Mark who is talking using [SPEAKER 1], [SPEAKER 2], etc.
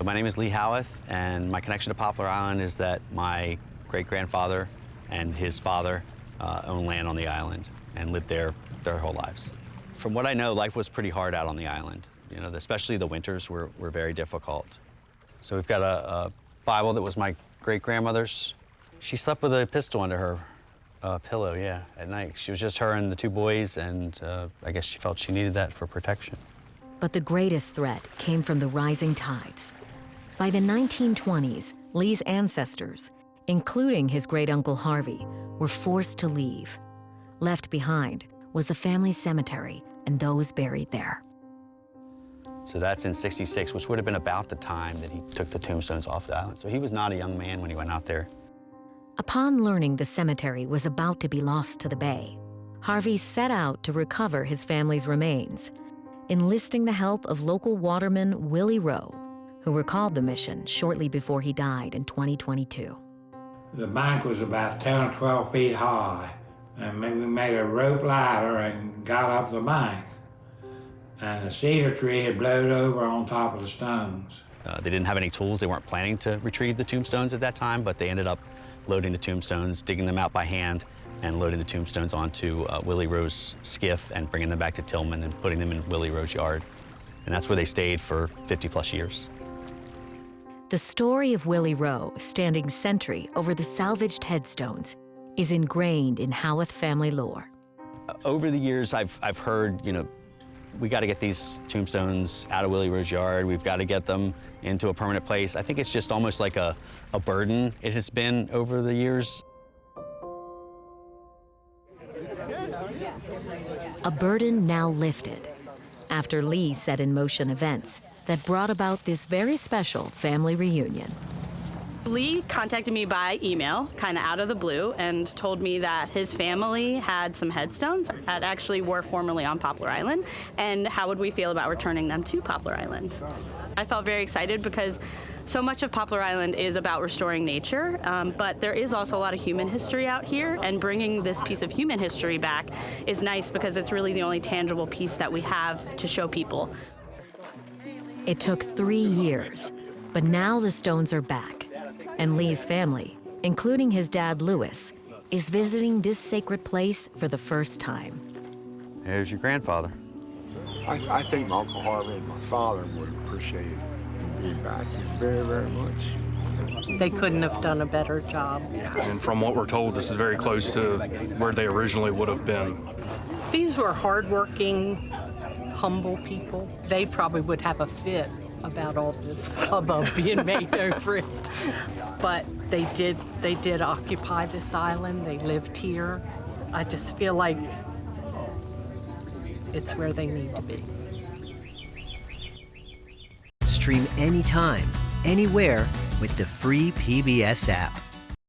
[SPEAKER 1] My name is Lee Howarth, and my connection to Poplar Island is that my great-grandfather and his father owned land on the island and lived there their whole lives. From what I know, life was pretty hard out on the island. You know, especially the winters were very difficult. So we've got a Bible that was my great-grandmother's. She slept with a pistol under her pillow, yeah, at night. She was just her and the two boys, and I guess she felt she needed that for protection.
[SPEAKER 2] But the greatest threat came from the rising tides. By the 1920s, Lee's ancestors, including his great-uncle Harvey, were forced to leave. Left behind was the family cemetery and those buried there.
[SPEAKER 1] So that's in '66, which would have been about the time that he took the tombstones off the island. So he was not a young man when he went out there.
[SPEAKER 2] Upon learning the cemetery was about to be lost to the bay, Harvey set out to recover his family's remains, enlisting the help of local waterman Willie Rowe, who recalled the mission shortly before he died in 2022.
[SPEAKER 3] The bank was about 10 or 12 feet high, and we made a rope ladder and got up the bank. And the cedar tree had blown over on top of the stones.
[SPEAKER 1] They didn't have any tools. They weren't planning to retrieve the tombstones at that time, but they ended up loading the tombstones, digging them out by hand, and loading the tombstones onto Willie Rowe's skiff and bringing them back to Tillman and putting them in Willie Rowe's yard. And that's where they stayed for 50-plus years.
[SPEAKER 2] The story of Willie Rowe standing sentry over the salvaged headstones is ingrained in Howarth family lore.
[SPEAKER 1] Over the years, I've heard, you know, we got to get these tombstones out of Willie Rowe's yard. We've got to get them into a permanent place. I think it's just almost like a burden it has been over the years.
[SPEAKER 2] A burden now lifted after Lee set in motion events that brought about this very special family reunion.
[SPEAKER 4] Lee contacted me by email, kind of out of the blue, and told me that his family had some headstones that actually were formerly on Poplar Island, and how would we feel about returning them to Poplar Island. I felt very excited because so much of Poplar Island is about restoring nature, but there is also a lot of human history out here, and bringing this piece of human history back is nice because it's really the only tangible piece that we have to show people.
[SPEAKER 2] It took 3 years, but now the stones are back, and Lee's family, including his dad Lewis, is visiting this sacred place for the first time.
[SPEAKER 1] There's your grandfather.
[SPEAKER 5] I think my Uncle Harvey and my father would appreciate being back here very, very much.
[SPEAKER 6] They couldn't have done a better job.
[SPEAKER 7] And from what we're told, this is very close to where they originally would have been.
[SPEAKER 6] These were hardworking, humble people. They probably would have a fit about all this hubbub being made over it. But they did occupy this island. They lived here. I just feel like it's where they need to be.
[SPEAKER 8] Stream anytime, anywhere with the free PBS app.